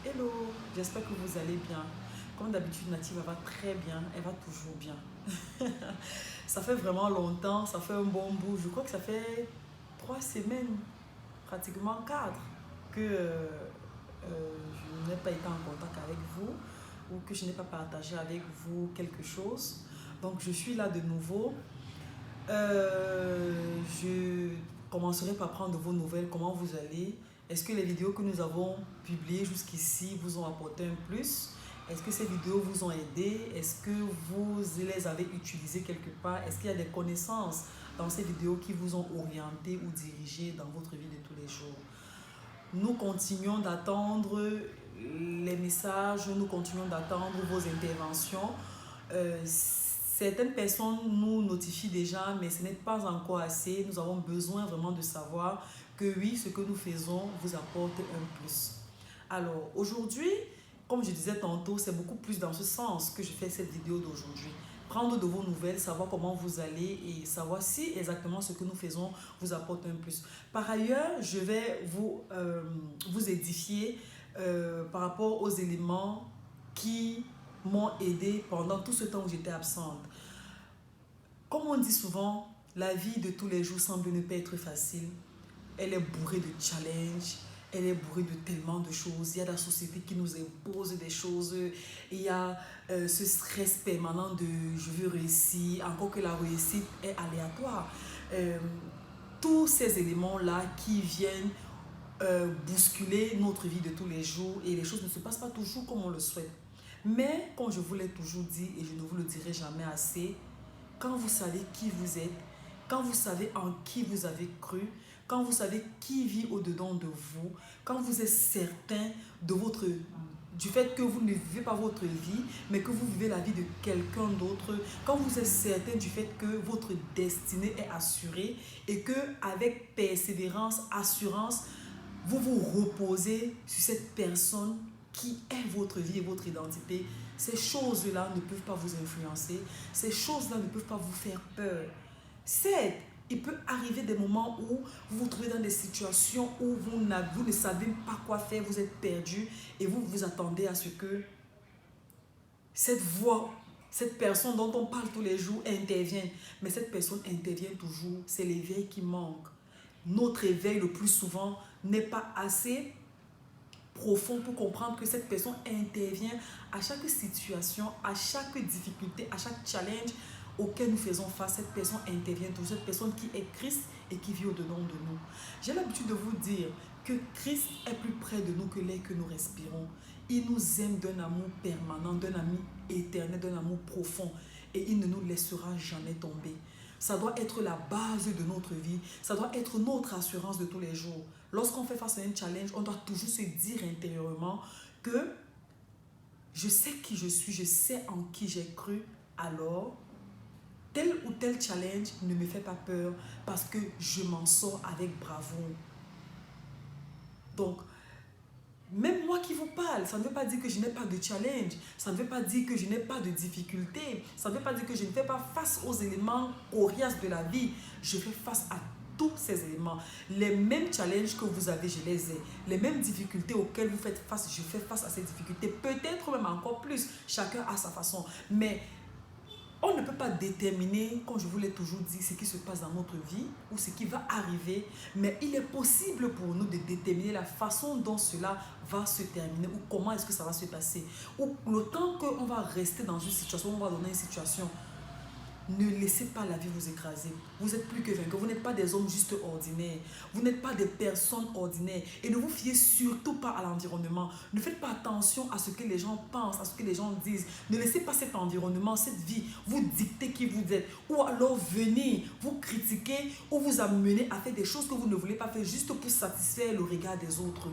Hello, j'espère que vous allez bien. Comme d'habitude, Native elle va très bien, elle va toujours bien. Ça fait vraiment longtemps, ça fait un bon bout. Je crois que ça fait 3 semaines, pratiquement 4, que je n'ai pas été en contact avec vous ou que je n'ai pas partagé avec vous quelque chose. Donc je suis là de nouveau. Je commencerai par prendre vos nouvelles, comment vous allez. Est-ce que les vidéos que nous avons publiées jusqu'ici vous ont apporté un plus? Est-ce que ces vidéos vous ont aidé? Est-ce que vous les avez utilisées quelque part? Est-ce qu'il y a des connaissances dans ces vidéos qui vous ont orienté ou dirigé dans votre vie de tous les jours? Nous continuons d'attendre les messages, nous continuons d'attendre vos interventions. Certaines personnes nous notifient déjà, mais ce n'est pas encore assez. Nous avons besoin vraiment de savoir que oui, ce que nous faisons vous apporte un plus. Alors, aujourd'hui, comme je disais tantôt, c'est beaucoup plus dans ce sens que je fais cette vidéo d'aujourd'hui. Prendre de vos nouvelles, savoir comment vous allez et savoir si exactement ce que nous faisons vous apporte un plus. Par ailleurs, je vais vous édifier par rapport aux éléments qui m'ont aidé pendant tout ce temps où j'étais absente. Comme on dit souvent, la vie de tous les jours semble ne pas être facile. Elle est bourrée de challenges, elle est bourrée de tellement de choses. Il y a la société qui nous impose des choses. Il y a ce stress permanent de je veux réussir, encore que la réussite est aléatoire. Euh, tous ces éléments-là qui viennent bousculer notre vie de tous les jours et les choses ne se passent pas toujours comme on le souhaite. Mais, comme je vous l'ai toujours dit et je ne vous le dirai jamais assez, quand vous savez qui vous êtes, quand vous savez en qui vous avez cru, quand vous savez qui vit au-dedans de vous, quand vous êtes certain de du fait que vous ne vivez pas votre vie, mais que vous vivez la vie de quelqu'un d'autre, quand vous êtes certain du fait que votre destinée est assurée et que avec persévérance, assurance, vous vous reposez sur cette personne qui est votre vie et votre identité, ces choses-là ne peuvent pas vous influencer, ces choses-là ne peuvent pas vous faire peur. Certes, il peut arriver des moments où vous vous trouvez dans des situations où vous ne savez pas quoi faire, vous êtes perdu et vous vous attendez à ce que cette voix, cette personne dont on parle tous les jours intervienne. Mais cette personne intervient toujours, c'est l'éveil qui manque. Notre éveil le plus souvent n'est pas assez profond pour comprendre que cette personne intervient à chaque situation, à chaque difficulté, à chaque challenge auquel nous faisons face. Cette personne intervient toujours, cette personne qui est Christ et qui vit au-dedans de nous. J'ai l'habitude de vous dire que Christ est plus près de nous que l'air que nous respirons. Il nous aime d'un amour permanent, d'un amour éternel, d'un amour profond et il ne nous laissera jamais tomber. Ça doit être la base de notre vie. Ça doit être notre assurance de tous les jours. Lorsqu'on fait face à un challenge, on doit toujours se dire intérieurement que je sais qui je suis, je sais en qui j'ai cru. Alors, tel ou tel challenge ne me fait pas peur parce que je m'en sors avec bravoure. Donc, même moi qui vous parle, ça ne veut pas dire que je n'ai pas de challenge, ça ne veut pas dire que je n'ai pas de difficultés, ça ne veut pas dire que je ne fais pas face aux éléments coriaces de la vie. Je fais face à tous ces éléments. Les mêmes challenges que vous avez, je les ai. Les mêmes difficultés auxquelles vous faites face, je fais face à ces difficultés. Peut-être même encore plus, chacun à sa façon. Mais on ne peut pas déterminer, comme je vous l'ai toujours dit, ce qui se passe dans notre vie ou ce qui va arriver, mais il est possible pour nous de déterminer la façon dont cela va se terminer ou comment est-ce que ça va se passer. Ou le temps qu'on va rester dans une situation, on va donner une situation. Ne laissez pas la vie vous écraser. Vous êtes plus que vainqueur. Vous n'êtes pas des hommes juste ordinaires. Vous n'êtes pas des personnes ordinaires. Et ne vous fiez surtout pas à l'environnement. Ne faites pas attention à ce que les gens pensent, à ce que les gens disent. Ne laissez pas cet environnement, cette vie, vous dicter qui vous êtes. Ou alors venir vous critiquer ou vous amener à faire des choses que vous ne voulez pas faire juste pour satisfaire le regard des autres.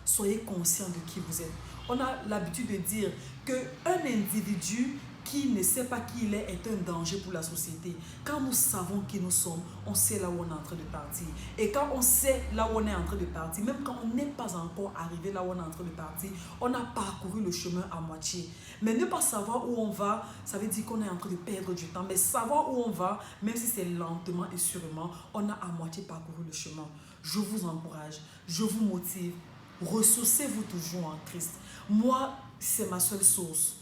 Soyez conscient de qui vous êtes. On a l'habitude de dire qu'un individu qui ne sait pas qui il est un danger pour la société. Quand nous savons qui nous sommes, on sait là où on est en train de partir. Et quand on sait là où on est en train de partir, même quand on n'est pas encore arrivé là où on est en train de partir, on a parcouru le chemin à moitié. Mais ne pas savoir où on va, ça veut dire qu'on est en train de perdre du temps. Mais savoir où on va, même si c'est lentement et sûrement, on a à moitié parcouru le chemin. Je vous encourage, je vous motive. Ressourcez-vous toujours en Christ. Moi, c'est ma seule source.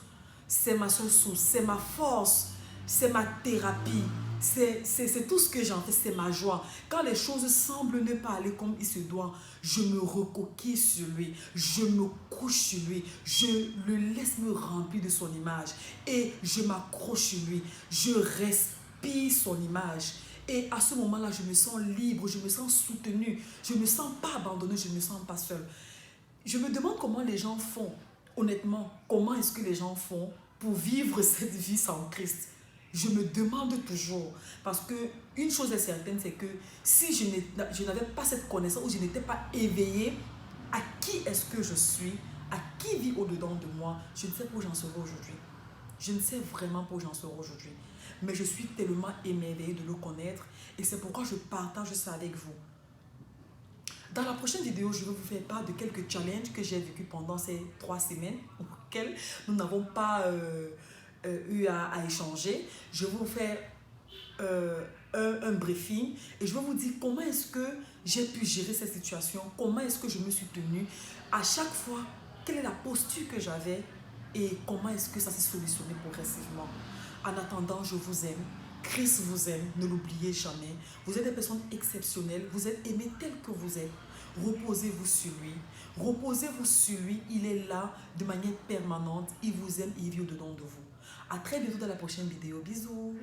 C'est ma seule source. C'est ma force. C'est ma thérapie. C'est tout ce que j'en fais. C'est ma joie. Quand les choses semblent ne pas aller comme il se doit, je me recoquille sur lui. Je me couche sur lui. Je le laisse me remplir de son image. Et je m'accroche sur lui. Je respire son image. Et à ce moment-là, je me sens libre, je me sens soutenue, je ne me sens pas abandonnée, je ne me sens pas seule. Je me demande comment les gens font, honnêtement, comment est-ce que les gens font pour vivre cette vie sans Christ. Je me demande toujours, parce que une chose est certaine, c'est que si je n'avais pas cette connaissance ou je n'étais pas éveillée à qui est-ce que je suis, à qui vit au-dedans de moi, je ne sais pas où j'en serai aujourd'hui. Je ne sais vraiment pas où j'en serai aujourd'hui. Mais je suis tellement émerveillée de le connaître et c'est pourquoi je partage ça avec vous. Dans la prochaine vidéo, je vais vous faire part de quelques challenges que j'ai vécu pendant ces 3 semaines auxquels nous n'avons pas eu à échanger. Je vais vous faire un briefing et je vais vous dire comment est-ce que j'ai pu gérer cette situation, comment est-ce que je me suis tenue à chaque fois, quelle est la posture que j'avais et comment est-ce que ça s'est solutionné progressivement. En attendant, je vous aime. Christ vous aime, ne l'oubliez jamais. Vous êtes des personnes exceptionnelles, vous êtes aimés tels que vous êtes. Reposez-vous sur lui. Reposez-vous sur lui, il est là de manière permanente. Il vous aime, il vit au-dedans de vous. À très bientôt dans la prochaine vidéo. Bisous.